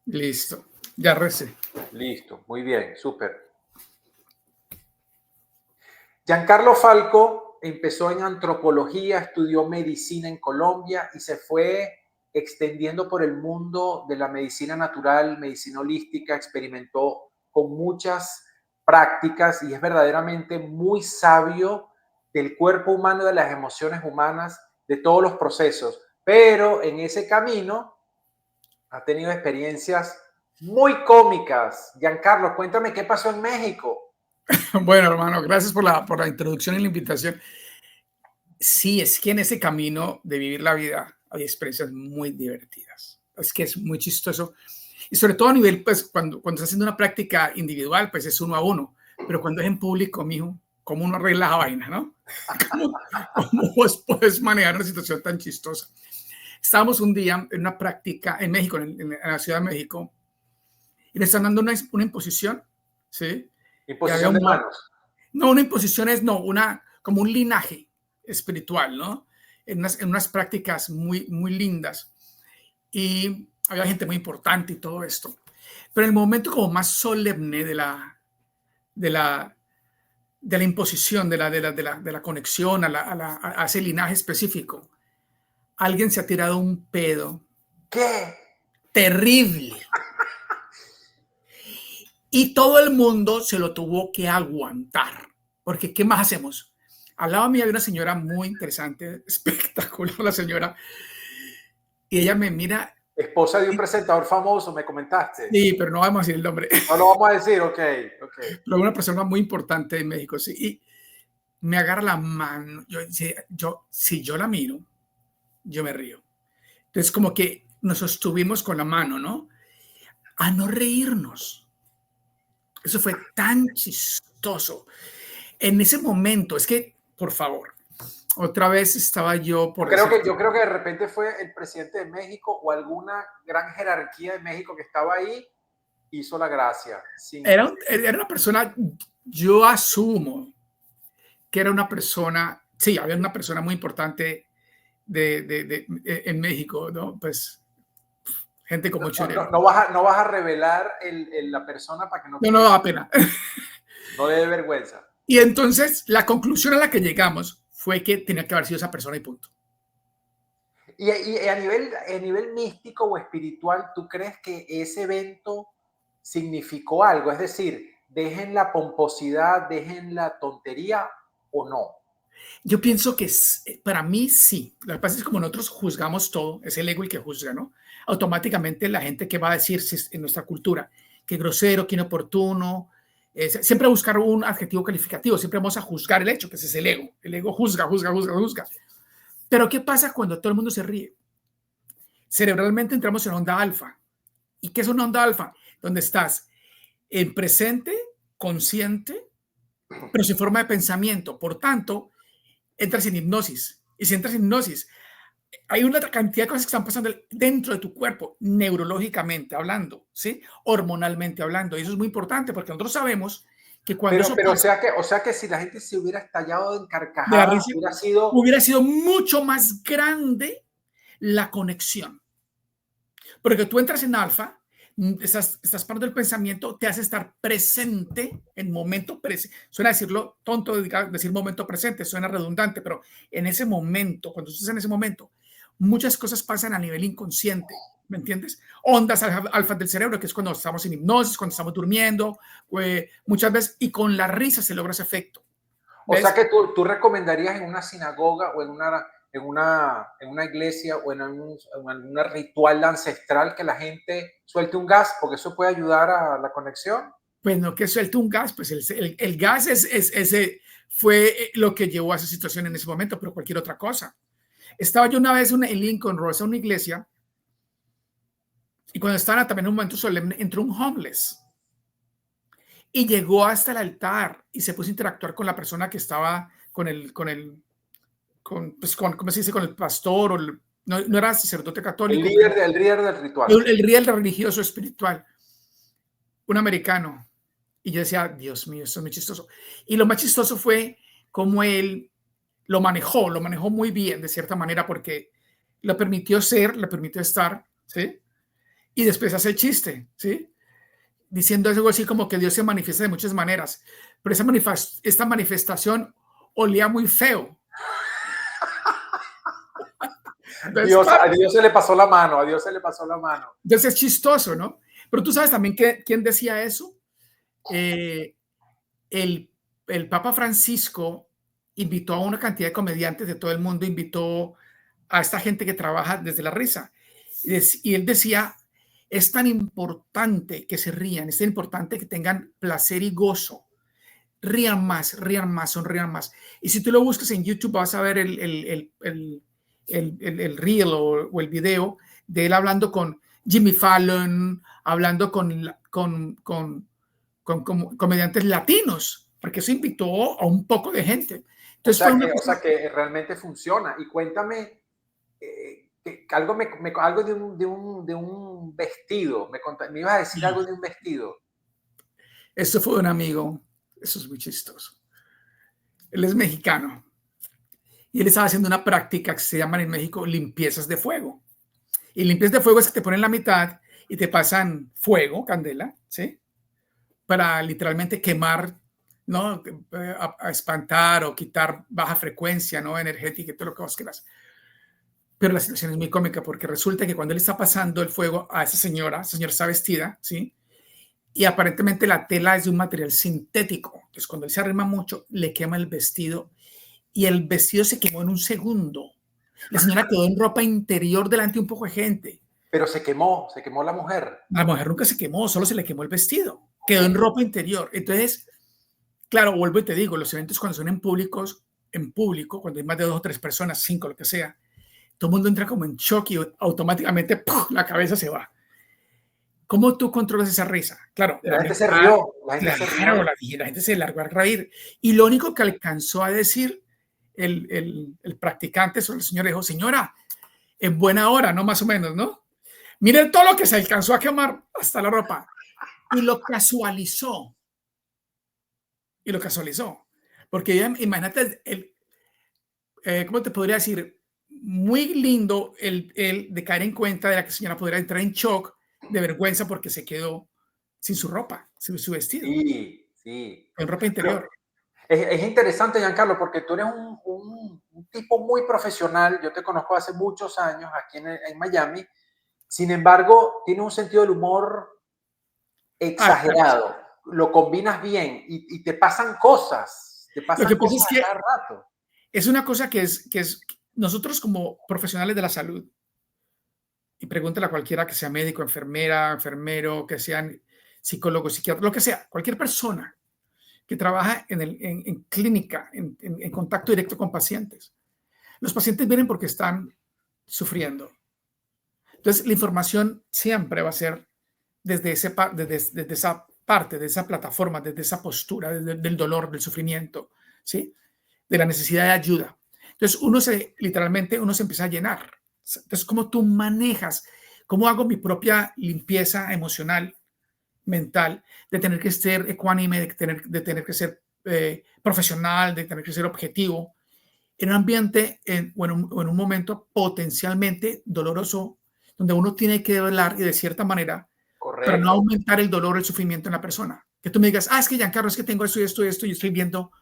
Listo. Ya recé. Listo, muy bien, súper. Giancarlo Falco empezó en antropología, estudió medicina en Colombia y se fue extendiendo por el mundo de la medicina natural, medicina holística, experimentó con muchas prácticas y es verdaderamente muy sabio del cuerpo humano, de las emociones humanas, de todos los procesos. Pero en ese camino ha tenido experiencias muy cómicas. Giancarlo, cuéntame qué pasó en México. Bueno, hermano, gracias por la introducción y la invitación. Sí, es que en ese camino de vivir la vida hay experiencias muy divertidas. Es que es muy chistoso. Y sobre todo a nivel, pues, cuando estás haciendo una práctica individual, pues es uno a uno. Pero cuando es en público, mijo, ¿cómo uno arregla la vaina, no? ¿Cómo vos puedes manejar una situación tan chistosa? Estábamos un día en una práctica en México, en la Ciudad de México, y le están dando una imposición, ¿sí? Y había Imposición de manos. no, una imposición es, no, como un linaje espiritual, ¿no? En unas prácticas muy, muy lindas. Y había gente muy importante y todo esto. Pero en el momento como más solemne de la, de la imposición, de la conexión a ese linaje específico, alguien se ha tirado un pedo ¿Qué? terrible. Y todo el mundo se lo tuvo que aguantar. Porque, ¿qué más hacemos? Al lado mío había una señora muy interesante, espectacular la señora, y ella me mira, Esposa de un presentador famoso, me comentaste. sí, pero no vamos a decir el nombre, No lo vamos a decir, ok, ok. pero una persona muy importante de México, sí, y me agarra la mano, si yo la miro, yo me río. Entonces, como que nos sostuvimos con la mano, ¿no? A no reírnos. Eso fue tan chistoso. En ese momento, es que, por favor, otra vez estaba yo por decirte. Yo creo que de repente fue el presidente de México o alguna gran jerarquía de México que estaba ahí, hizo la gracia. Sin, Era una persona, yo asumo que era una persona, sí, había una persona muy importante en México, ¿no? Pues gente con mucho dinero. no vas a revelar la persona para que no No, no quede, daba pena. no le dé vergüenza. Y entonces la conclusión a la que llegamos fue que tenía que haber sido esa persona y punto. Y a nivel místico o espiritual, ¿tú crees que ese evento significó algo? Es decir, dejen la pomposidad, dejen la tontería o no. Yo pienso que para mí sí. Lo que pasa es que como nosotros juzgamos todo, es el ego el que juzga, ¿no? Automáticamente la gente que va a decir en nuestra cultura que grosero, que inoportuno, siempre buscar un adjetivo calificativo, siempre vamos a juzgar el hecho, que ese es el ego. El ego juzga, juzga, juzga, juzga. Pero ¿qué pasa cuando todo el mundo se ríe? Cerebralmente entramos en onda alfa. ¿Y qué es una onda alfa? Donde estás en presente, consciente, pero sin forma de pensamiento. Por tanto, entras en hipnosis. Y si entras en hipnosis, hay una cantidad de cosas que están pasando dentro de tu cuerpo, neurológicamente hablando, ¿sí? Hormonalmente hablando. Y eso es muy importante porque nosotros sabemos que cuando eso Pero pasa, o sea que si la gente se hubiera estallado en de la carcajadas, risa, hubiera sido. hubiera sido mucho más grande la conexión. Porque tú entras en alfa, estás parando el pensamiento, te hace estar presente en momento presente. Suena decirlo tonto, decir momento presente, suena redundante, pero en ese momento, cuando estás en ese momento, muchas cosas pasan a nivel inconsciente, ¿me entiendes? Ondas alfa del cerebro, que es cuando estamos en hipnosis, cuando estamos durmiendo, muchas veces, y con la risa se logra ese efecto. O sea ¿Ves? que tú recomendarías en una sinagoga o en una iglesia o en un ritual ancestral que la gente suelte un gas, porque eso puede ayudar a la conexión. Pues no que suelte un gas, pues el gas ese fue lo que llevó a esa situación en ese momento, pero cualquier otra cosa. Estaba yo una vez en Lincoln Rosa, una iglesia, y cuando estaba también en un momento solemne, entró un homeless y llegó hasta el altar y se puso a interactuar con la persona que estaba ¿cómo se dice? Con el pastor, no era sacerdote católico, pero El líder del ritual. el real religioso espiritual, un americano. Y yo decía, Dios mío, esto es muy chistoso. Y lo más chistoso fue cómo él lo manejó muy bien, de cierta manera, porque lo permitió ser, le permitió estar, ¿sí? y después hace el chiste, ¿sí? Diciendo algo así como que Dios se manifiesta de muchas maneras, pero esta manifestación olía muy feo. Entonces, Dios, claro, a Dios se le pasó la mano, a Dios se le pasó la mano. entonces es chistoso, ¿no? Pero tú sabes también quién decía eso. Eh, el, el Papa Francisco invitó a una cantidad de comediantes de todo el mundo, invitó a esta gente que trabaja desde la risa. Y él decía, es tan importante que se rían, es tan importante que tengan placer y gozo. Rían más, sonrían más. Y si tú lo buscas en YouTube, vas a ver el reel o el video de él hablando con Jimmy Fallon, hablando con comediantes latinos, porque eso invitó a un poco de gente. Entonces O sea que realmente funciona. Y cuéntame, algo, algo de un vestido. Me ibas a decir algo de un vestido. Esto fue un amigo, eso es muy chistoso. Él es mexicano y él estaba haciendo una práctica que se llaman en México limpiezas de fuego. Y limpiezas de fuego es que te ponen la mitad y te pasan fuego, candela, ¿sí? Para literalmente quemar, ¿no? A espantar o quitar baja frecuencia, ¿no? Energética y todo lo que vos quieras. Pero la situación es muy cómica porque resulta que cuando él está pasando el fuego a esa señora está vestida, ¿sí? Y aparentemente la tela es de un material sintético. Entonces, cuando él se arrima mucho, le quema el vestido y el vestido se quemó en un segundo. La señora quedó en ropa interior delante de un poco de gente. Pero se quemó la mujer. La mujer nunca se quemó, solo se le quemó el vestido. Quedó en ropa interior. Entonces, claro, vuelvo y te digo, los eventos cuando son en público, cuando hay más de 2 o 3 personas, 5, lo que sea, todo el mundo entra como en shock y automáticamente ¡puf!, la cabeza se va. ¿Cómo tú controlas esa risa? Claro, La gente se rió. la gente se largó a reír. Y lo único que alcanzó a decir el practicante sobre el señor dijo, señora, en buena hora, ¿no? Más o menos, ¿no? Miren todo lo que se alcanzó a quemar hasta la ropa. Y lo casualizó. Porque imagínate, ¿cómo te podría decir? Muy lindo el de caer en cuenta de la que señora podría entrar en shock de vergüenza porque se quedó sin su ropa, sin su vestido, Sí, sí. en ropa interior. Es interesante, Giancarlo, porque tú eres un tipo muy profesional. Yo te conozco hace muchos años aquí en Miami. Sin embargo, tienes un sentido del humor exagerado. Lo combinas bien y te pasan cosas. Te Lo pasan que pasa cosas es a que cada rato. es una cosa que es nosotros como profesionales de la salud, y pregúntale a cualquiera que sea médico, enfermera, enfermero, que sean psicólogos, psiquiatras, lo que sea, cualquier persona que trabaja en clínica, en contacto directo con pacientes. Los pacientes vienen porque están sufriendo. Entonces, la información siempre va a ser desde esa parte, de esa plataforma, desde esa postura, desde del dolor, del sufrimiento, ¿sí? De la necesidad de ayuda. Entonces, literalmente, uno se empieza a llenar. Entonces, ¿cómo tú manejas? ¿Cómo hago mi propia limpieza emocional, mental, de tener que ser ecuánime, de tener que ser profesional, de tener que ser objetivo, en un ambiente o en un momento potencialmente doloroso, donde uno tiene que hablar y de cierta manera, para no Correcto. aumentar el dolor o el sufrimiento en la persona? Que tú me digas, es que Giancarlo, es que tengo esto y esto y esto, y estoy viendo,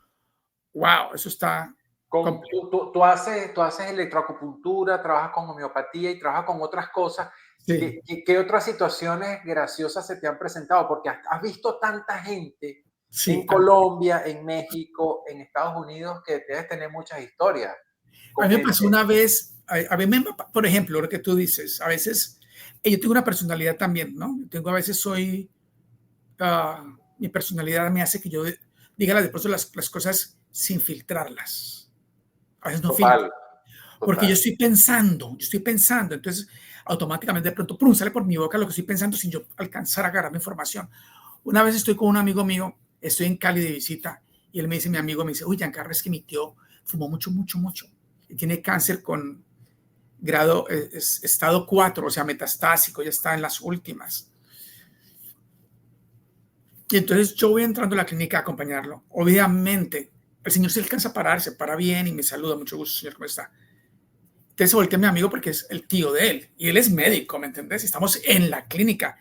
wow, eso está complejo. Tú haces electroacupuntura, trabajas con homeopatía y trabajas con otras cosas. Sí, ¿Qué otras situaciones graciosas se te han presentado? Porque has visto tanta gente sí. en Colombia, en México, en Estados Unidos, que debes tener muchas historias A con mí me pasó gente. una vez, por ejemplo, lo que tú dices, a veces, yo tengo una personalidad también, ¿no? A veces mi personalidad me hace que yo diga de pronto las cosas sin filtrarlas. A veces no filtro, Total, porque total. yo estoy pensando, entonces automáticamente de pronto, ¡prum!, sale por mi boca lo que estoy pensando sin yo alcanzar a agarrar la información. Una vez estoy con un amigo mío, estoy en Cali de visita, y él me dice, mi amigo me dice, uy, Giancarlo, es que mi tío fumó mucho, mucho, mucho, y tiene cáncer con grado, estado 4, o sea, metastásico, ya está en las últimas. Y entonces yo voy entrando a la clínica a acompañarlo. Obviamente, el señor se alcanza a parar, se para bien y me saluda, mucho gusto, señor, ¿cómo está? Entonces se voltea mi amigo porque es el tío de él y él es médico, ¿me entendés? Estamos en la clínica.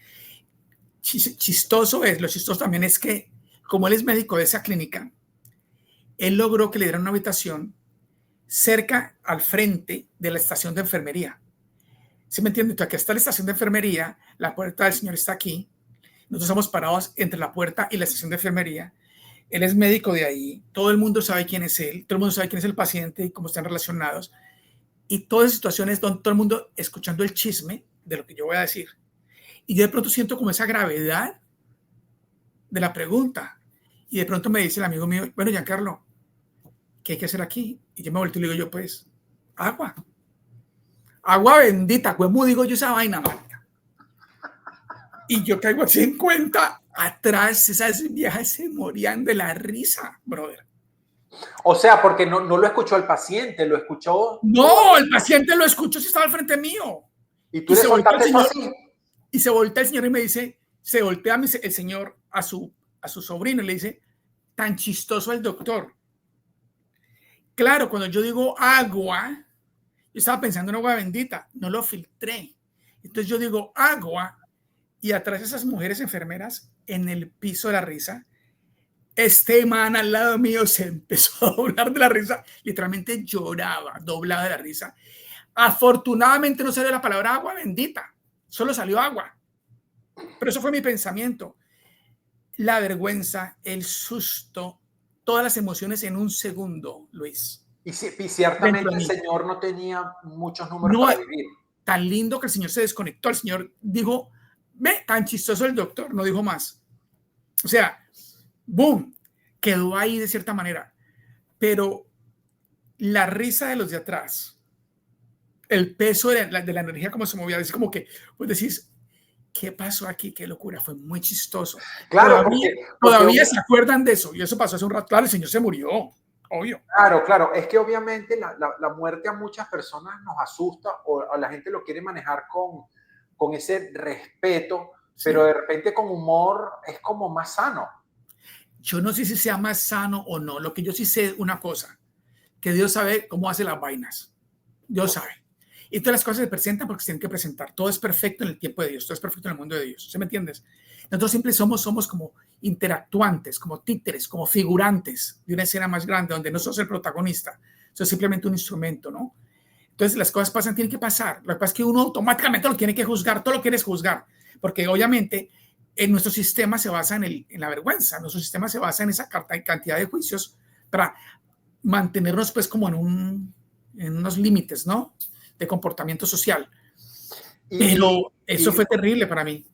Lo chistoso también es que como él es médico de esa clínica, él logró que le dieran una habitación cerca al frente de la estación de enfermería. ¿Sí me entiendes? Aquí está la estación de enfermería, la puerta del señor está aquí, nosotros estamos parados entre la puerta y la estación de enfermería. Él es médico de ahí, todo el mundo sabe quién es él, todo el mundo sabe quién es el paciente y cómo están relacionados. Y todas esas situaciones donde todo el mundo escuchando el chisme de lo que yo voy a decir. Y yo de pronto siento como esa gravedad de la pregunta. Y de pronto me dice el amigo mío, bueno, Giancarlo, ¿qué hay que hacer aquí? Y yo me volteo y le digo yo, pues, agua. Agua bendita, ¿cómo digo yo esa vaina, marica? Y yo caigo así en cuenta, atrás esas viejas se morían de la risa, brother. O sea, porque no lo escuchó el paciente, lo escuchó tú. No, el paciente lo escuchó si estaba al frente mío. Y tú le soltaste eso así. Y se voltea el señor y me dice, se voltea el señor a su sobrino y le dice, tan chistoso el doctor. Claro, cuando yo digo agua, yo estaba pensando en agua bendita, no lo filtré. Entonces yo digo agua y atrás esas mujeres enfermeras en el piso de la risa. Este man al lado mío se empezó a doblar de la risa, literalmente lloraba, doblada de la risa. Afortunadamente no salió la palabra agua bendita, solo salió agua. Pero eso fue mi pensamiento. La vergüenza, el susto, todas las emociones en un segundo, Luis. Y ciertamente el señor no tenía muchos números para vivir. Tan lindo que el señor se desconectó. El señor dijo, ve, tan chistoso el doctor, no dijo más. O sea, boom, quedó ahí de cierta manera. Pero la risa de los de atrás, el peso de la energía como se movía, es como que, pues decís, ¿qué pasó aquí? Qué locura, fue muy chistoso. Claro, todavía se acuerdan de eso, y eso pasó hace un rato. Claro, el señor se murió, obvio. Claro, es que obviamente la muerte a muchas personas nos asusta o a la gente lo quiere manejar con ese respeto, sí. Pero de repente con humor es como más sano. Yo no sé si sea más sano o no, lo que yo sí sé una cosa, que Dios sabe cómo hace las vainas, Dios sabe. Y todas las cosas se presentan porque se tienen que presentar. Todo es perfecto en el tiempo de Dios, todo es perfecto en el mundo de Dios. ¿Sí me entiendes? Nosotros siempre somos como interactuantes, como títeres, como figurantes de una escena más grande donde no sos el protagonista, sos simplemente un instrumento, ¿no? Entonces las cosas pasan, tienen que pasar. Lo que pasa es que uno automáticamente lo tiene que juzgar, todo lo quieres juzgar, porque obviamente en nuestro sistema se basa en la vergüenza, nuestro sistema se basa en esa cantidad de juicios para mantenernos pues como en unos límites, ¿no? De comportamiento social. Pero eso fue terrible para mí.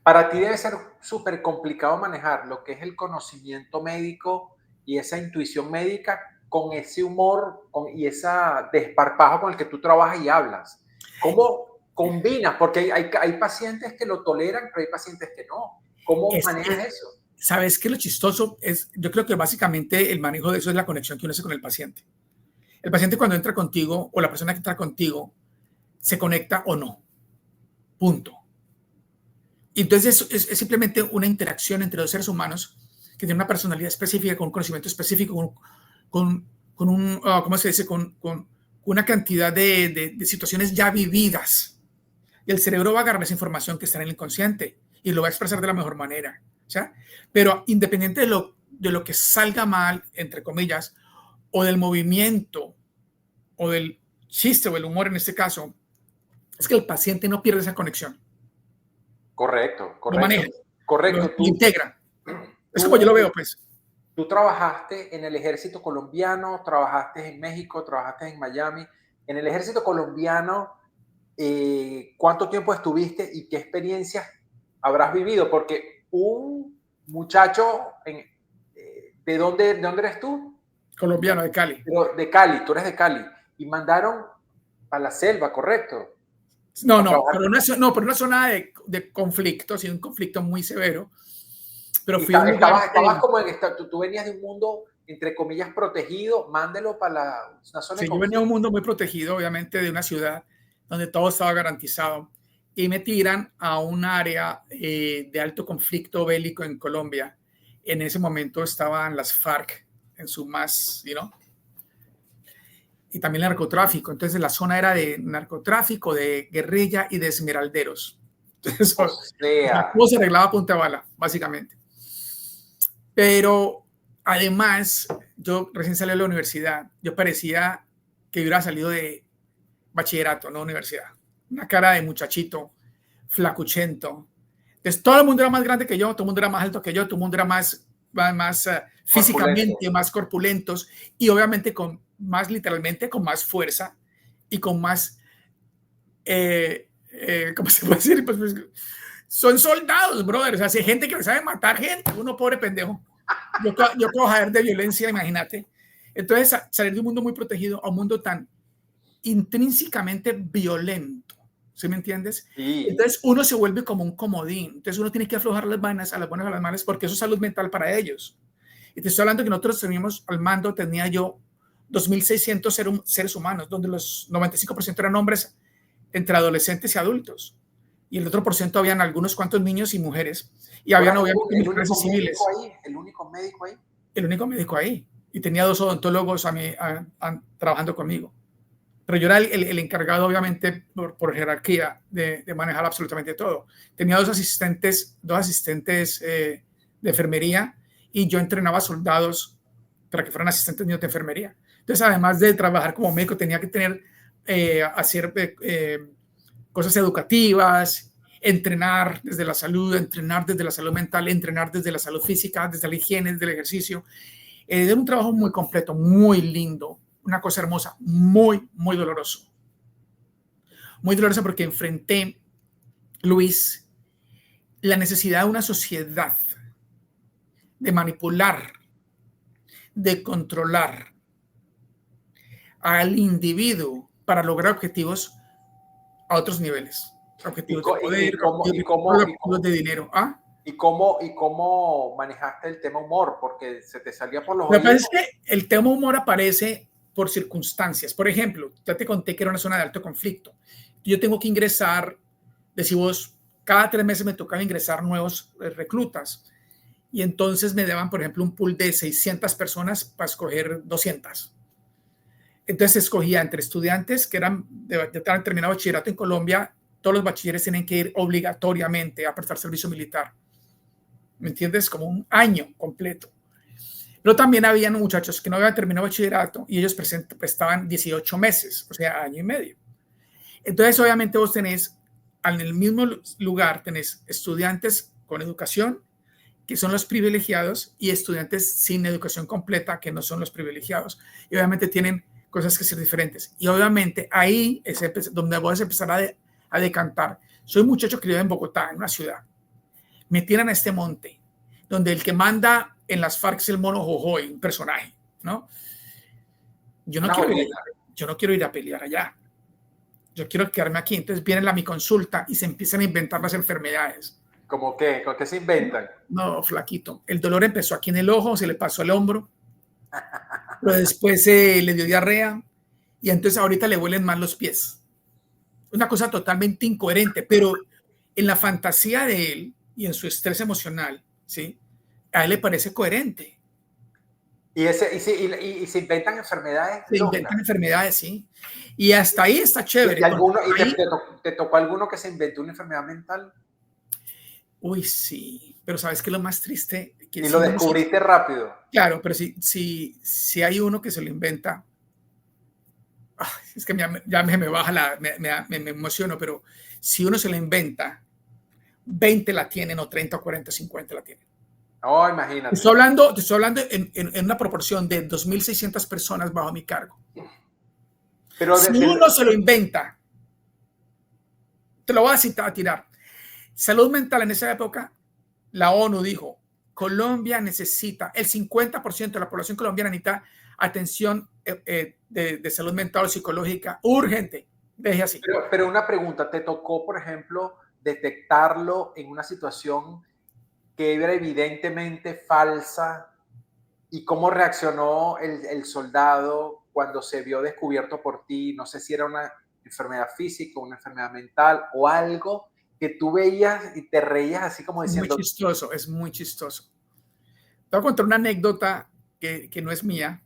Para ti debe ser súper complicado manejar lo que es el conocimiento médico y esa intuición médica con ese humor y ese desparpajo con el que tú trabajas y hablas. ¿Cómo combinas? Porque hay pacientes que lo toleran, pero hay pacientes que no. ¿Cómo manejas eso? ¿Sabes qué? Lo chistoso es, yo creo que básicamente el manejo de eso es la conexión que uno hace con el paciente. El paciente cuando entra contigo o la persona que entra contigo se conecta o no. Punto. Y entonces es simplemente una interacción entre dos seres humanos que tienen una personalidad específica, con un conocimiento específico, con ¿cómo se dice? Con una cantidad de situaciones ya vividas. Y el cerebro va a agarrar esa información que está en el inconsciente y lo va a expresar de la mejor manera. ¿Sí? Pero independiente de lo que salga mal, entre comillas, o del movimiento, o del chiste, o el humor en este caso, es que el paciente no pierde esa conexión. Correcto. Lo maneja, Correcto. Lo integra. Es como yo lo veo, pues. Tú trabajaste en el ejército colombiano, trabajaste en México, trabajaste en Miami. En el ejército colombiano, ¿cuánto tiempo estuviste y qué experiencias habrás vivido? Porque un muchacho, ¿de dónde eres tú? Colombiano, de Cali. De Cali, tú eres de Cali. Y mandaron a la selva, ¿correcto? No, pero una zona de conflicto, sí, un conflicto muy severo. Pero fui estabas como tú venías de un mundo, entre comillas, protegido, mándelo para una zona de conflicto. Yo venía de un mundo muy protegido, obviamente, de una ciudad donde todo estaba garantizado. Y me tiran a un área de alto conflicto bélico en Colombia. En ese momento estaban las FARC en su más, y también el narcotráfico. Entonces la zona era de narcotráfico, de guerrilla y de esmeralderos. Entonces, O sea, todo se arreglaba a punta de bala, básicamente. Pero además, yo recién salí de la universidad, yo parecía que hubiera salido de bachillerato, no universidad. Una cara de muchachito, flacuchento. Entonces todo el mundo era más grande que yo, todo el mundo era más alto que yo, todo el mundo era más físicamente, más corpulentos y obviamente con más, literalmente, con más fuerza y con más, ¿cómo se puede decir? Pues, son soldados, brother. O sea, si hay gente que sabe matar gente, uno pobre pendejo. Yo puedo saber de violencia, imagínate. Entonces, salir de un mundo muy protegido a un mundo tan intrínsecamente violento, ¿sí me entiendes? sí. Entonces uno se vuelve como un comodín, entonces uno tiene que aflojar las vainas a las buenas a las malas porque eso es salud mental para ellos. Y te estoy hablando que nosotros teníamos al mando, tenía yo 2.600 seres humanos, donde los 95% eran hombres entre adolescentes y adultos. Y el otro por ciento habían algunos cuantos niños y mujeres. Y habían obviamente militares y civiles. El único médico ahí. El único médico ahí. Y tenía 2 odontólogos trabajando conmigo. Pero yo era el encargado, obviamente, por jerarquía, de manejar absolutamente todo. Tenía dos asistentes de enfermería y yo entrenaba soldados para que fueran asistentes míos de enfermería. Entonces, además de trabajar como médico, tenía que hacer cosas educativas, entrenar desde la salud, entrenar desde la salud mental, entrenar desde la salud física, desde la higiene, desde el ejercicio. Era un trabajo muy completo, muy lindo, una cosa hermosa, muy, muy doloroso. Muy doloroso porque enfrenté, Luis, la necesidad de una sociedad de manipular, de controlar al individuo para lograr objetivos a otros niveles. Objetivos de poder, objetivos de dinero. ¿Ah? ¿Y cómo manejaste el tema humor? Porque se te salía por los oídos. Lo que pasa es que el tema humor aparece por circunstancias. Por ejemplo, ya te conté que era una zona de alto conflicto. Yo tengo que ingresar, decimos, cada 3 meses me tocaba ingresar nuevos reclutas. Y entonces me daban, por ejemplo, un pool de 600 personas para escoger 200. Entonces escogía entre estudiantes que eran de haber terminado bachillerato en Colombia. Todos los bachilleres tienen que ir obligatoriamente a prestar servicio militar. ¿Me entiendes? Como un año completo. Pero también habían muchachos que no habían terminado bachillerato y ellos prestaban 18 meses, o sea, año y medio. Entonces, obviamente vos tenés, en el mismo lugar, tenés estudiantes con educación, que son los privilegiados, y estudiantes sin educación completa, que no son los privilegiados. Y obviamente tienen cosas que ser diferentes. Y obviamente ahí es donde vos empezar a decantar. Soy un muchacho criado en Bogotá, en una ciudad. Me tiran a este monte, donde el que manda en las FARC es el mono Jojoy, un personaje, ¿no? Yo no quiero ir a pelear allá. Yo quiero quedarme aquí. Entonces vienen a mi consulta y se empiezan a inventar las enfermedades. ¿Cómo qué? ¿Con qué se inventan? No, flaquito. El dolor empezó aquí en el ojo, se le pasó al hombro, pero después le dio diarrea y entonces ahorita le huelen mal los pies. Una cosa totalmente incoherente, pero en la fantasía de él y en su estrés emocional, ¿sí? A él le parece coherente. Y se inventan enfermedades. Se inventan enfermedades, sí. Y hasta ahí está chévere. ¿Te tocó alguno que se inventó una enfermedad mental? Uy, sí. Pero ¿sabes qué es lo más triste? Que y lo descubriste rápido. Claro, pero si hay uno que se lo inventa, es que ya me baja me emociono, pero si uno se lo inventa, 20 la tienen, o 30, o 40, 50 la tienen. Oh, imagínate. Te estoy hablando en una proporción de 2.600 personas bajo mi cargo. Pero si uno se lo inventa, te lo voy a tirar. Salud mental en esa época, la ONU dijo, Colombia necesita, el 50% de la población colombiana necesita atención de salud mental o psicológica urgente. Deje así. Pero una pregunta, ¿te tocó, por ejemplo, detectarlo en una situación que era evidentemente falsa? ¿Y cómo reaccionó el soldado cuando se vio descubierto por ti? No sé si era una enfermedad física, una enfermedad mental o algo que tú veías y te reías así como diciendo... Muy chistoso, es muy chistoso. Te voy a contar una anécdota que no es mía,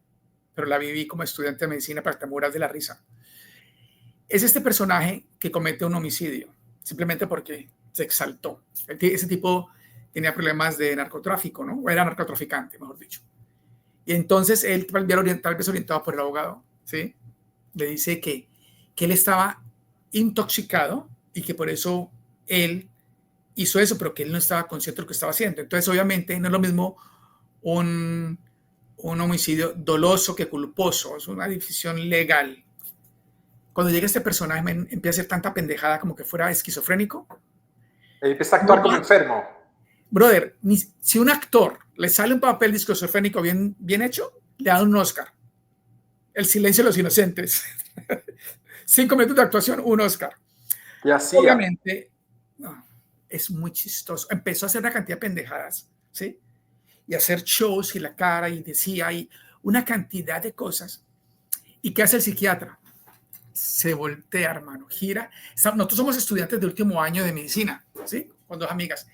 pero la viví como estudiante de medicina para que te mueras de la risa. Es este personaje que comete un homicidio, simplemente porque se exaltó. Ese tipo tenía problemas de narcotráfico, ¿no? O era narcotraficante, mejor dicho. Y entonces él, tal vez orientado por el abogado, ¿sí? Le dice que él estaba intoxicado y que por eso él hizo eso, pero que él no estaba consciente de lo que estaba haciendo. Entonces, obviamente, no es lo mismo un homicidio doloso que culposo, es una decisión legal. Cuando llega este personaje, empieza a hacer tanta pendejada como que fuera esquizofrénico. Empieza a actuar como enfermo. Brother, si un actor le sale un papel de esquizofrénico bien hecho, le dan un Oscar. El silencio de los inocentes. 5 minutos de actuación, un Oscar. Y así. Obviamente, no, es muy chistoso. Empezó a hacer una cantidad de pendejadas, ¿sí? Y hacer shows y la cara y decía y una cantidad de cosas. ¿Y qué hace el psiquiatra? Se voltea, hermano, gira. Nosotros somos estudiantes de último año de medicina, ¿sí? Con 2 amigas.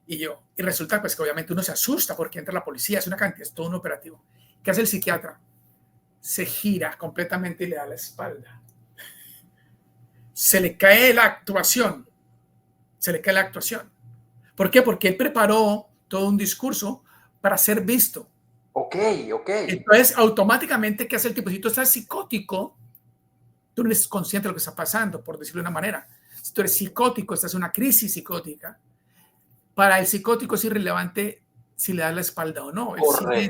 Y yo. Y resulta pues que obviamente uno se asusta porque entra la policía, es una cantidad, es todo un operativo. ¿Qué hace el psiquiatra? Se gira completamente y le da la espalda. Se le cae la actuación. ¿Por qué? Porque él preparó todo un discurso para ser visto. Ok. Entonces, automáticamente, ¿qué hace el tipo? Si tú estás psicótico, tú no eres consciente de lo que está pasando, por decirlo de una manera. Si tú eres psicótico, estás en una crisis psicótica, para el psicótico es irrelevante si le das la espalda o no. Él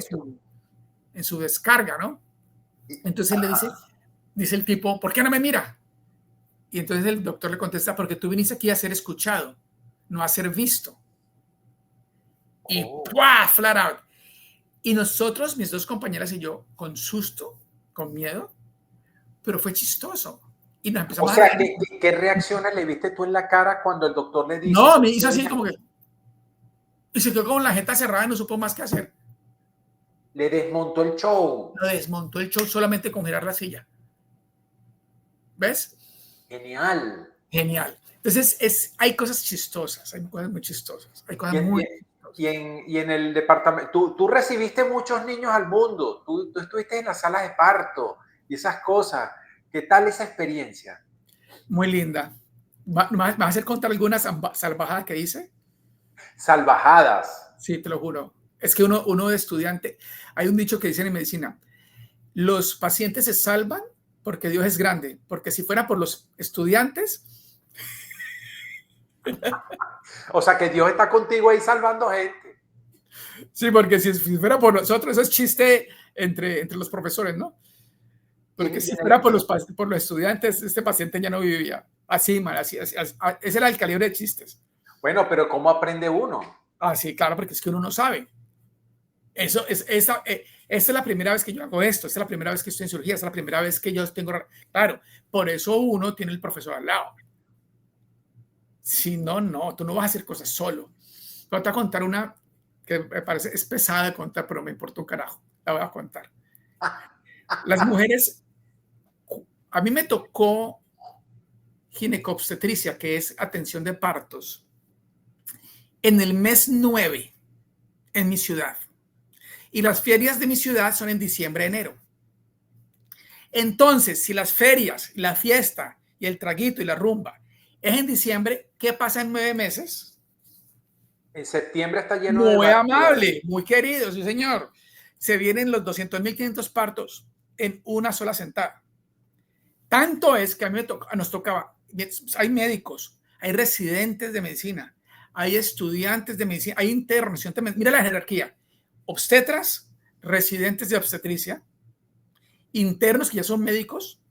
sigue en su descarga, ¿no? Entonces él le dice el tipo, ¿por qué no me mira? Y entonces el doctor le contesta, porque tú viniste aquí a ser escuchado, no a ser visto. Y ¡pua! Flat out. Y nosotros, mis 2 compañeras y yo, con susto, con miedo, pero fue chistoso. Y nos empezamos o sea, ¿qué reacciones le viste tú en la cara cuando el doctor le dice? No, me hizo así como que... Y se quedó con la jeta cerrada y no supo más qué hacer. Le desmontó el show. Lo desmontó el show solamente con girar la silla. ¿Ves? Genial. Entonces, hay cosas chistosas, hay cosas muy chistosas. Hay cosas y en el departamento, tú recibiste muchos niños al mundo, tú estuviste en la sala de parto y esas cosas. ¿Qué tal esa experiencia? Muy linda. ¿Me vas a hacer contar algunas salvajadas que hice? Salvajadas. Sí, te lo juro. Es que uno de estudiante, hay un dicho que dicen en medicina, los pacientes se salvan porque Dios es grande, porque si fuera por los estudiantes... O sea, que Dios está contigo ahí salvando gente. Sí, porque si fuera por nosotros, eso es chiste entre los profesores, ¿no? Porque si fuera por los estudiantes, este paciente ya no vivía. Así, man, así. Ese era el calibre de chistes. Bueno, pero ¿cómo aprende uno? Ah, sí, claro, porque es que uno no sabe. Esta es la primera vez que yo hago esto, esta es la primera vez que estoy en cirugía, esta es la primera vez que yo tengo... Claro, por eso uno tiene el profesor al lado. Si no, tú no vas a hacer cosas solo. Pero te voy a contar una que me parece, es pesada de contar, pero me importa un carajo. La voy a contar. Las mujeres, a mí me tocó ginecobstetricia, que es atención de partos, en el mes 9 en mi ciudad. Y las ferias de mi ciudad son en diciembre, enero. Entonces, si las ferias, la fiesta y el traguito y la rumba es en diciembre, ¿qué pasa en 9 meses? En septiembre está lleno de... Muy amable, muy querido, sí señor. Se vienen los 200.500 partos en una sola sentada. Tanto es que a mí nos tocaba, hay médicos, hay residentes de medicina, hay estudiantes de medicina, hay internos. Mira la jerarquía. Obstetras, residentes de obstetricia, internos que ya son médicos,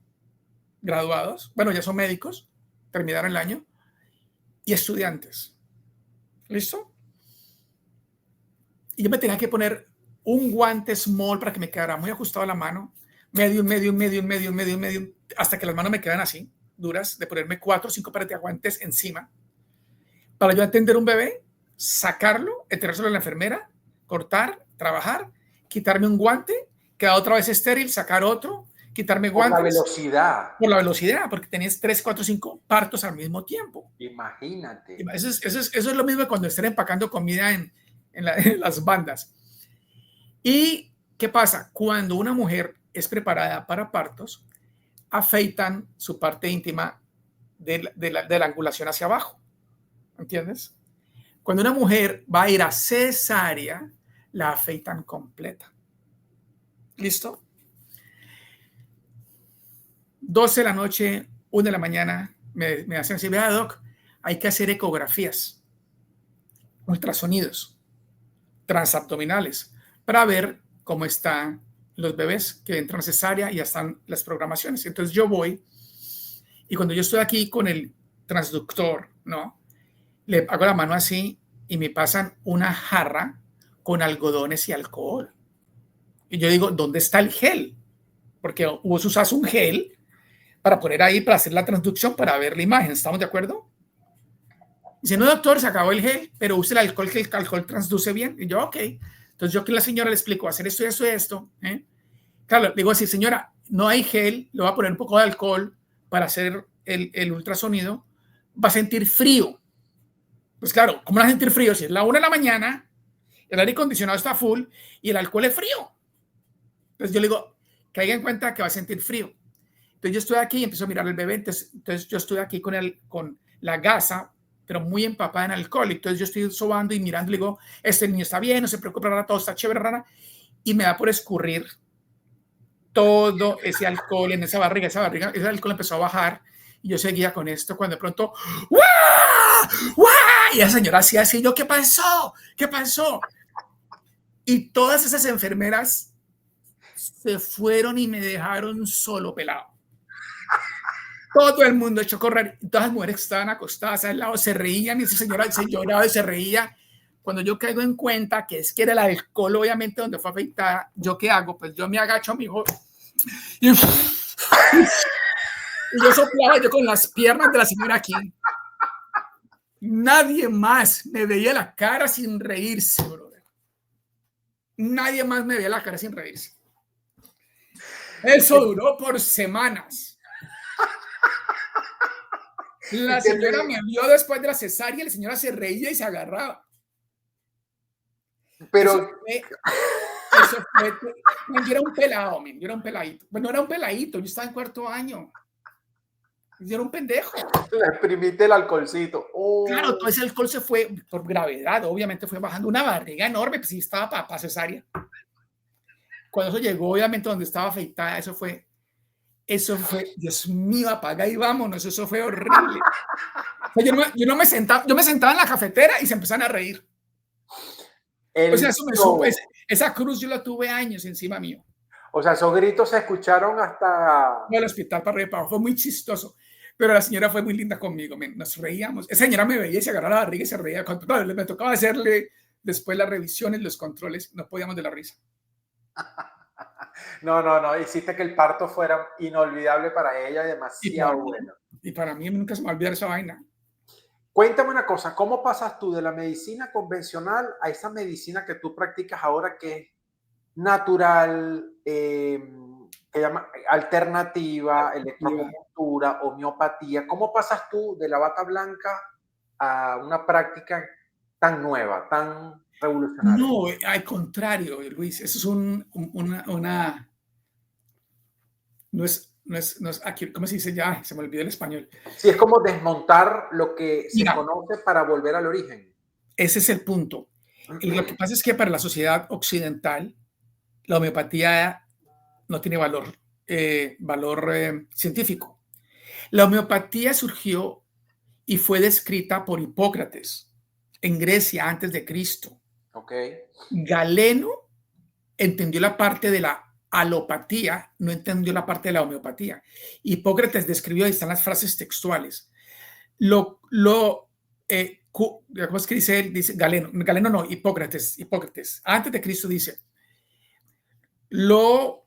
graduados, bueno, ya son médicos, terminaron el año, y estudiantes. ¿Listo? Y yo me tenía que poner un guante small para que me quedara muy ajustado a la mano, medium, hasta que las manos me quedan así, duras, de ponerme 4 o 5 pares de guantes encima, para yo atender un bebé, sacarlo, enterrárselo a la enfermera, cortar, trabajar, quitarme un guante, quedar otra vez estéril, sacar otro, quitarme guantes. Por la velocidad. Por la velocidad, porque tenías 3, 4, 5 partos al mismo tiempo. Imagínate. Eso es lo mismo cuando estén empacando comida en las bandas. ¿Y qué pasa? Cuando una mujer es preparada para partos, afeitan su parte íntima de la angulación hacia abajo. ¿Entiendes? Cuando una mujer va a ir a cesárea, la afeitan completa. ¿Listo? 12 de la noche, 1 de la mañana, me hacen así, vea, doc, hay que hacer ecografías, ultrasonidos, transabdominales, para ver cómo están los bebés que entran a cesárea y ya están las programaciones. Entonces yo voy y cuando yo estoy aquí con el transductor, ¿no? Le hago la mano así y me pasan una jarra con algodones y alcohol. Y yo digo, ¿dónde está el gel? Porque vos usas un gel para poner ahí, para hacer la transducción, para ver la imagen. ¿Estamos de acuerdo? Dice, no, doctor, se acabó el gel, pero use el alcohol, que el alcohol transduce bien. Y yo, ok. Entonces yo que la señora le explico, hacer esto y esto y esto. Claro, le digo así, señora, no hay gel, le voy a poner un poco de alcohol para hacer el ultrasonido. Va a sentir frío. Pues claro, ¿cómo va a sentir frío? Si es la 1 de la mañana, el aire acondicionado está full y el alcohol es frío. Entonces yo le digo, caiga en cuenta que va a sentir frío. Entonces yo estoy aquí y empiezo a mirar al bebé. Entonces yo estoy aquí con la gasa, pero muy empapada en alcohol. Entonces yo estoy sobando y mirando y le digo, este niño está bien, no se preocupe, rara, todo está chévere, rara. Y me da por escurrir todo ese alcohol en esa barriga. Ese alcohol empezó a bajar y yo seguía con esto cuando de pronto, ¡guau! ¡Guau! Y la señora hacía así, yo, ¿qué pasó? ¿Qué pasó? Y todas esas enfermeras se fueron y me dejaron solo pelado. Todo el mundo echó a correr. Todas las mujeres que estaban acostadas al lado se reían y esa señora se lloraba y se reía. Cuando yo caigo en cuenta que es que era el alcohol, obviamente, donde fue afeitada, ¿yo qué hago? Pues yo me agacho a mi hijo y yo soplaba yo con las piernas de la señora aquí. Nadie más me veía la cara sin reírse, brother. Nadie más me veía la cara sin reírse. Eso duró por semanas. La señora me vio después de la cesárea y la señora se reía y se agarraba. Pero eso fue yo era un pelado, yo era un peladito. Bueno, no era un peladito, yo estaba en 4º año. Yo era un pendejo. Le exprimiste el alcoholcito. Oh. Claro, todo ese alcohol se fue por gravedad, obviamente fue bajando una barriga enorme, pues sí estaba para cesárea. Cuando eso llegó, obviamente, donde estaba afeitada, eso fue, Dios mío, apaga y vámonos, eso fue horrible. O sea, yo me sentaba en la cafetera y se empezaban a reír. O sea, eso me supo, esa cruz yo la tuve años encima mío. O sea, esos gritos se escucharon hasta... el hospital para arriba y para abajo, fue muy chistoso. Pero la señora fue muy linda conmigo, nos reíamos. Esa señora me veía y se agarraba la barriga y se reía. Cuando me tocaba hacerle después las revisiones, los controles, no podíamos de la risa. No, hiciste que el parto fuera inolvidable para ella, demasiado bueno. Y para mí nunca se me va a olvidar esa vaina. Cuéntame una cosa, ¿cómo pasas tú de la medicina convencional a esa medicina que tú practicas ahora que es natural, que llama alternativa, electroacupuntura, homeopatía? ¿Cómo pasas tú de la bata blanca a una práctica tan nueva, tan revolucionaria? No, al contrario, Luis, eso es no es aquí, ¿cómo se dice ya? Se me olvidó el español. Sí, es como desmontar lo que se conoce para volver al origen. Ese es el punto. Lo que pasa es que para la sociedad occidental, la homeopatía no tiene valor científico. La homeopatía surgió y fue descrita por Hipócrates en Grecia antes de Cristo. Okay. Galeno entendió la parte de la alopatía, no entendió la parte de la homeopatía. Hipócrates describió, ahí están las frases textuales. ¿Cómo es que dice él? Dice Galeno no, Hipócrates, antes de Cristo dice, lo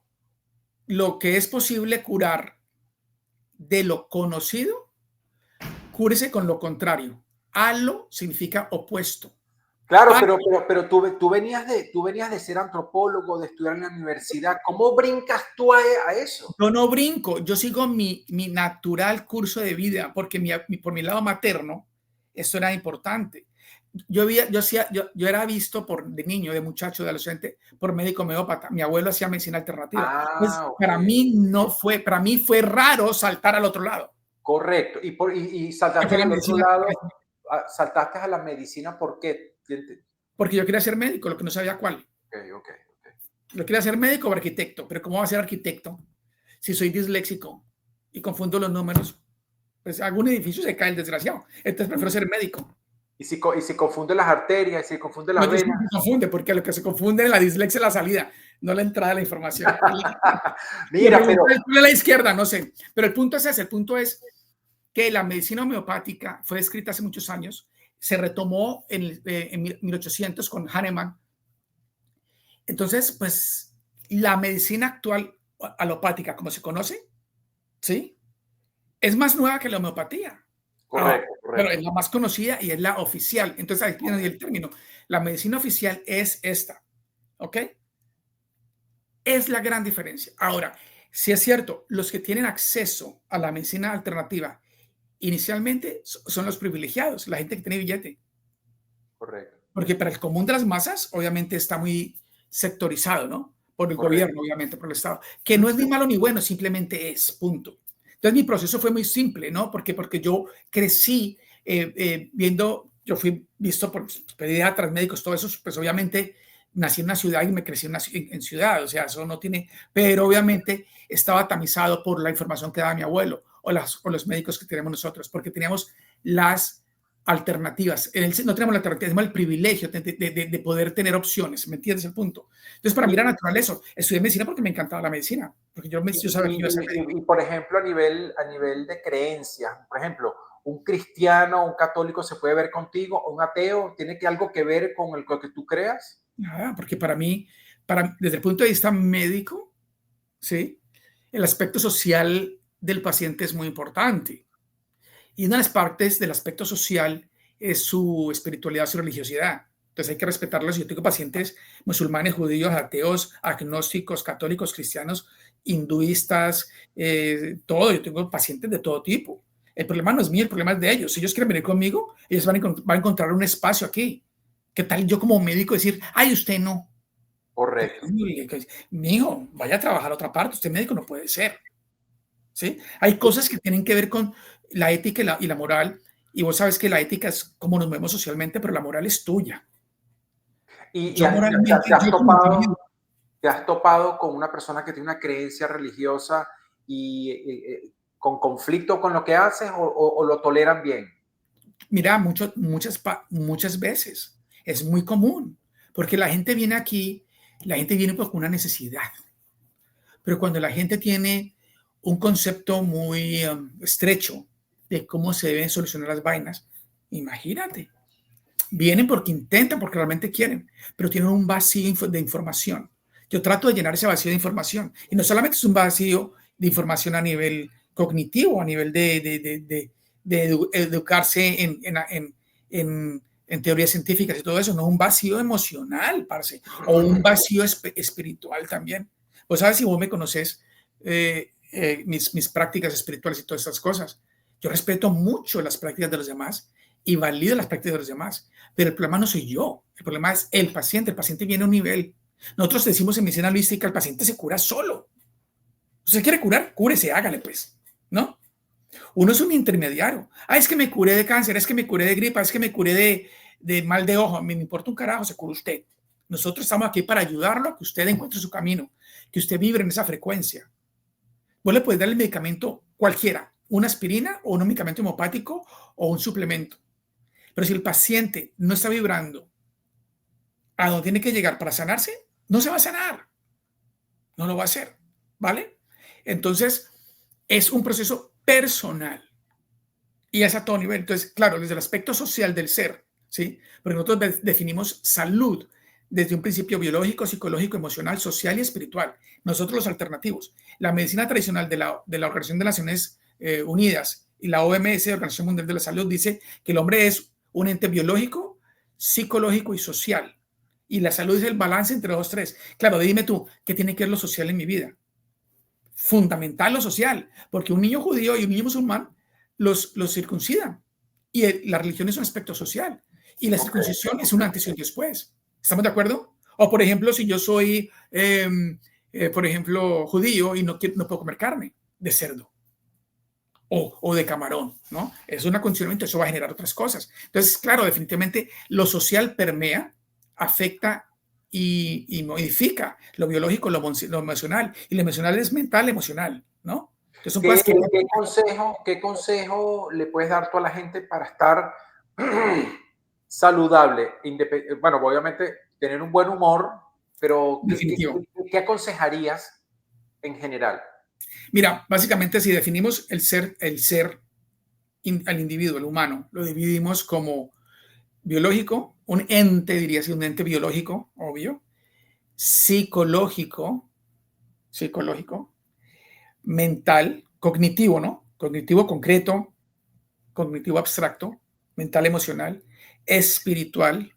que es posible curar de lo conocido, cúrese con lo contrario. Alo significa opuesto. Claro, pero tú venías de ser antropólogo, de estudiar en la universidad. ¿Cómo brincas tú a eso? Yo no brinco, yo sigo mi natural curso de vida, porque por mi lado materno, esto era importante. yo era visto de niño, de muchacho, de adolescente, por médico homeópata. Mi abuelo hacía medicina alternativa. Pues Ok. para mí fue raro saltar al otro lado. Correcto. Y Que saltaste fue la al otro medicina, lado, saltaste a la medicina, ¿por qué? porque yo quería ser médico, lo que no sabía cuál. Ok. Yo quería ser médico o arquitecto, pero ¿cómo va a ser arquitecto si soy disléxico y confundo los números? Pues algún edificio se cae el desgraciado. Entonces prefiero ser médico. Y si confunde las arterias, y si confunde No, las yo sí venas. me confunde, porque lo que se confunde en la dislexia es la salida, no la entrada de la información. Y Mira, pero a la izquierda, no sé. Pero el punto es ese, el punto es que la medicina homeopática fue descrita hace muchos años, se retomó en 1800 con Hahnemann. Entonces, pues la medicina actual alopática, como se conoce, ¿sí? Es más nueva que la homeopatía. correcto, Pero es correcto. la más conocida y es la oficial. Entonces, ahí tiene el término. La medicina oficial es esta, ¿ok? Es la gran diferencia. Ahora, si es cierto, los que tienen acceso a la medicina alternativa inicialmente son los privilegiados, la gente que tiene billete. Correcto, Porque para el común de las masas, obviamente está muy sectorizado, ¿no? Por el correcto. gobierno, obviamente, por el Estado, que no es ni malo ni bueno, simplemente es, punto. Entonces mi proceso fue muy simple, ¿no? Porque yo crecí viendo, yo fui visto por pediatras, médicos, todo eso, pues obviamente nací en una ciudad y me crecí en ciudad, o sea, eso no tiene, pero obviamente estaba tamizado por la información que daba mi abuelo o los médicos que tenemos nosotros, porque teníamos las alternativas. No tenemos la alternativa, tenemos el privilegio de poder tener opciones, ¿me entiendes el punto? Entonces, para mí era natural eso. Estudié medicina porque me encantaba la medicina, porque yo sabía que iba a ser médico. Por ejemplo, a nivel de creencias, por ejemplo, un cristiano, un católico se puede ver contigo, un ateo, ¿tiene que algo que ver con lo que tú creas? Nada, porque para mí, desde el punto de vista médico, ¿sí? El aspecto social del paciente es muy importante. Y una de las partes del aspecto social es su espiritualidad, su religiosidad. Entonces hay que respetarlos. Yo tengo pacientes musulmanes, judíos, ateos, agnósticos, católicos, cristianos, hinduistas, todo. Yo tengo pacientes de todo tipo. El problema no es mío, el problema es de ellos. Si ellos quieren venir conmigo, ellos van a encontrar un espacio aquí. ¿Qué tal yo como médico decir, ay, usted no? Correcto. Mi hijo, vaya a trabajar a otra parte, usted médico no puede ser. ¿Sí? Hay cosas que tienen que ver con la ética y la moral, y vos sabes que la ética es como nos vemos socialmente, pero la moral es tuya. Y Yo moralmente, yo como individuo, te has topado con una persona que tiene una creencia religiosa y con conflicto con lo que haces o lo toleran bien? mira, muchas veces es muy común, porque la gente viene aquí, la gente viene por una necesidad, pero cuando la gente tiene un concepto muy estrecho de cómo se deben solucionar las vainas, imagínate, vienen porque intentan, porque realmente quieren, pero tienen un vacío de información. Yo trato de llenar ese vacío de información. Y no solamente es un vacío de información a nivel cognitivo, a nivel de educarse en teorías científicas y todo eso, no, un vacío emocional, parce, o un vacío espiritual también. Pues sabes, si vos me conoces, mis prácticas espirituales y todas estas cosas, yo respeto mucho las prácticas de los demás y valido las prácticas de los demás. Pero el problema no soy yo, el problema es el paciente. El paciente viene a un nivel. Nosotros decimos en medicina holística, el paciente se cura solo. ¿Usted quiere curar? Cúrese, hágale pues, ¿no? Uno es un intermediario. Ah, es que me curé de cáncer, es que me curé de gripa, es que me curé de mal de ojo. Me importa un carajo, se cura usted. Nosotros estamos aquí para ayudarlo a que usted encuentre su camino, que usted vibre en esa frecuencia. Vos le puedes dar el medicamento cualquiera, una aspirina o un medicamento hemopático o un suplemento. Pero si el paciente no está vibrando a donde tiene que llegar para sanarse, no se va a sanar. No lo va a hacer. ¿Vale? Entonces, es un proceso personal y es a todo nivel. Entonces, claro, desde el aspecto social del ser, ¿sí? Porque nosotros definimos salud desde un principio biológico, psicológico, emocional, social y espiritual. Nosotros los alternativos. La medicina tradicional de la Organización de Naciones Unidas y la OMS, Organización Mundial de la Salud, dice que el hombre es un ente biológico, psicológico y social. Y la salud es el balance entre los tres. Claro, dime tú, ¿qué tiene que ver lo social en mi vida? Fundamental lo social, porque un niño judío y un niño musulmán los circuncidan. Y la religión es un aspecto social. Y la circuncisión es un antes y un después. ¿Estamos de acuerdo? O, por ejemplo, si yo soy, por ejemplo, judío y no puedo comer carne de cerdo o de camarón, ¿no? Es un acondicionamiento, eso va a generar otras cosas. Entonces, claro, definitivamente lo social permea, afecta y modifica lo biológico, lo emocional. Y lo emocional es mental, emocional, ¿no? Entonces, son cosas que... ¿Qué consejo le puedes dar tú a la gente para estar saludable? Bueno, obviamente tener un buen humor, pero Definitivo. ¿qué aconsejarías en general? Mira, básicamente si definimos el ser al individuo, el humano, lo dividimos como biológico, un ente, diría así, un ente biológico, obvio, psicológico, mental, cognitivo, ¿no? Cognitivo concreto, cognitivo abstracto, mental emocional, espiritual,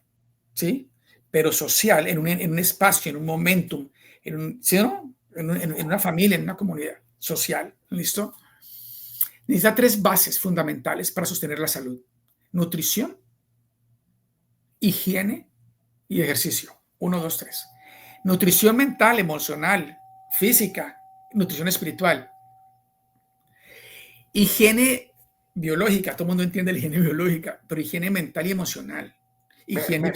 ¿sí? Pero social, en un espacio, en un momentum, ¿sí, no? En una familia, en una comunidad social, ¿listo? Necesita 3 bases fundamentales para sostener la salud: nutrición, higiene y ejercicio. 1, 2, 3. Nutrición mental, emocional, física, nutrición espiritual. Higiene biológica, todo el mundo entiende la higiene biológica, pero higiene mental y emocional. Higiene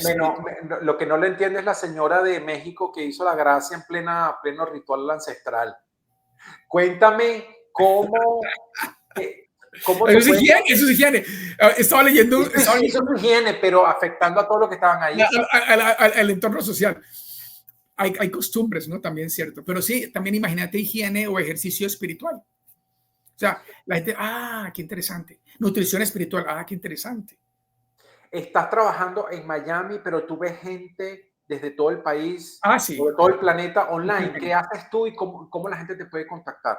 Lo que no le entiende es la señora de México que hizo la gracia en pleno ritual ancestral. Cuéntame cómo te eso es higiene, eso es higiene. Estaba leyendo... Eso es higiene, pero afectando a todos los que estaban ahí. Al entorno social. Hay costumbres, ¿no? También es cierto. Pero sí, también imagínate higiene o ejercicio espiritual. O sea, la gente, qué interesante. Nutrición espiritual, qué interesante. Estás trabajando en Miami, pero tú ves gente desde todo el país, Sí. de todo el planeta online. ¿Qué haces tú y cómo la gente te puede contactar?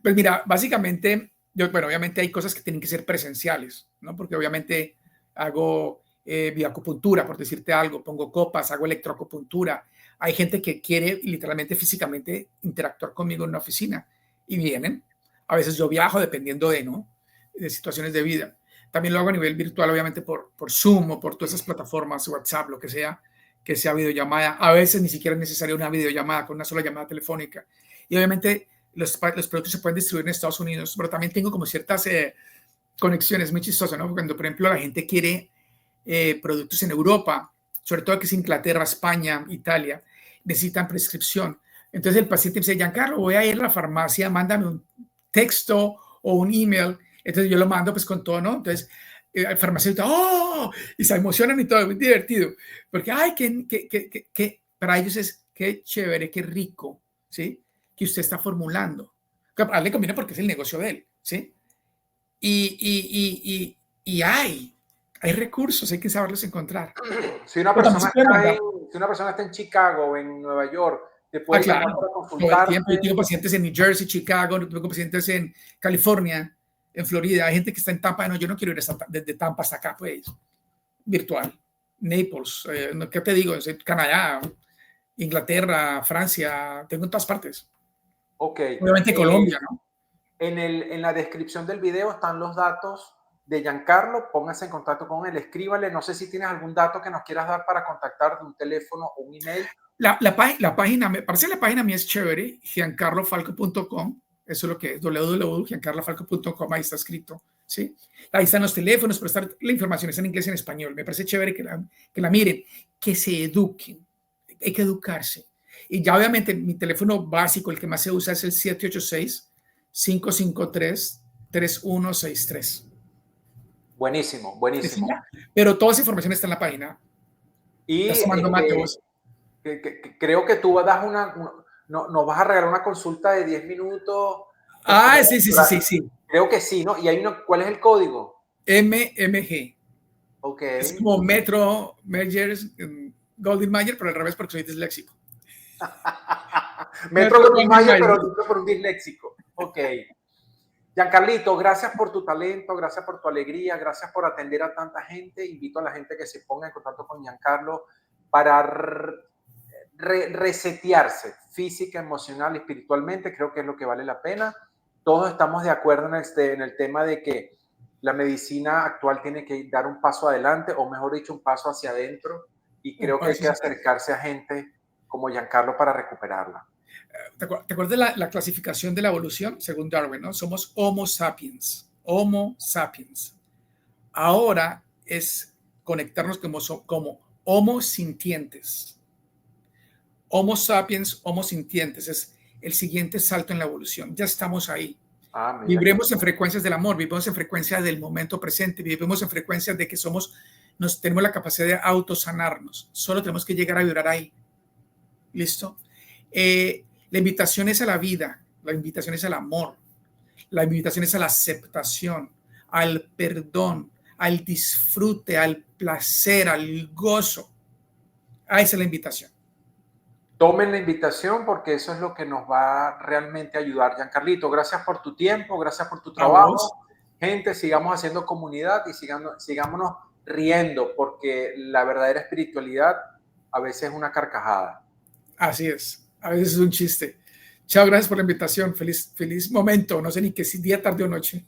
Pues mira, básicamente, bueno, obviamente hay cosas que tienen que ser presenciales, ¿no? Porque obviamente hago bioacupuntura, por decirte algo, pongo copas, hago electroacupuntura. Hay gente que quiere literalmente físicamente interactuar conmigo en una oficina y vienen. A veces yo viajo dependiendo de situaciones de vida. También lo hago a nivel virtual, obviamente por Zoom o por todas esas plataformas, WhatsApp, lo que sea videollamada. A veces ni siquiera es necesaria una videollamada, con una sola llamada telefónica. Y obviamente los productos se pueden distribuir en Estados Unidos, pero también tengo como ciertas conexiones muy chistosas, ¿no? Cuando, por ejemplo, la gente quiere productos en Europa, sobre todo que es Inglaterra, España, Italia, necesitan prescripción. Entonces el paciente dice, Giancarlo, voy a ir a la farmacia, mándame un texto o un email. Entonces yo lo mando pues con todo, ¿no? Entonces el farmacéutico, ¡oh! Y se emocionan y todo, es muy divertido. Porque, para ellos es, qué chévere, qué rico, ¿sí? Que usted está formulando. A él le conviene porque es el negocio de él, ¿sí? Y hay recursos, hay que saberlos encontrar. Si una persona está en Chicago o en Nueva York, te puede llamar claro, para todo el consultarte. tiempo. Yo tengo pacientes en New Jersey, Chicago, tengo pacientes en California, en Florida. Hay gente que está en Tampa. No, yo no quiero ir desde Tampa hasta acá, pues, virtual. Naples, ¿qué te digo? Canadá, Inglaterra, Francia, tengo en todas partes. Ok. Obviamente Colombia, ¿no? En la descripción del video están los datos de Giancarlo. Póngase en contacto con él, escríbale. No sé si tienes algún dato que nos quieras dar para contactar, de un teléfono o un email. La página, me parece la página mía es chévere, giancarlofalco.com. Eso es lo que es, www.giancarlofalco.com, ahí está escrito, ¿sí? Ahí están los teléfonos, pero la información está en inglés y en español. Me parece chévere que la miren, que se eduquen. Hay que educarse. Y ya obviamente mi teléfono básico, el que más se usa, es el 786-553-3163. Buenísimo, buenísimo. Pero toda esa información está en la página. Y Estás tomando mate vos. creo que tú nos vas a regalar una consulta de 10 minutos. Sí. Creo que sí, ¿no? Y ¿cuál es el código? MMG. Ok. Es como Metro, Meyers, Golden Mayer, pero al revés porque soy disléxico. Metro Golden Mayer, pero dicho por un disléxico. Ok. Giancarlito, gracias por tu talento, gracias por tu alegría, gracias por atender a tanta gente. Invito a la gente que se ponga en contacto con Giancarlo para resetearse física, emocional, espiritualmente. Creo que es lo que vale la pena. Todos estamos de acuerdo en el tema de que la medicina actual tiene que dar un paso adelante, o mejor dicho, un paso hacia adentro, y Un creo que hay paso que hacia- acercarse a gente como Giancarlo para recuperarla. ¿Te acuerdas de la clasificación de la evolución según Darwin? ¿No? Somos Homo sapiens. Homo sapiens. Ahora es conectarnos como Homo sintientes. Homo sapiens, Homo sintientes. Es el siguiente salto en la evolución. Ya estamos ahí. Ah, mira. Vibremos en frecuencias del amor, vivimos en frecuencia del momento presente, vivimos en frecuencias de que tenemos la capacidad de autosanarnos. Solo tenemos que llegar a vibrar ahí. ¿Listo? La invitación es a la vida, la invitación es al amor, la invitación es a la aceptación, al perdón, al disfrute, al placer, al gozo. Esa es la invitación. Tomen la invitación porque eso es lo que nos va realmente a ayudar. Giancarlito, gracias por tu tiempo, gracias por tu A vos. trabajo. Gente, sigamos haciendo comunidad y sigámonos riendo porque la verdadera espiritualidad a veces es una carcajada. Así es. A veces es un chiste. Chao, gracias por la invitación. Feliz momento. No sé ni qué si día, tarde o noche.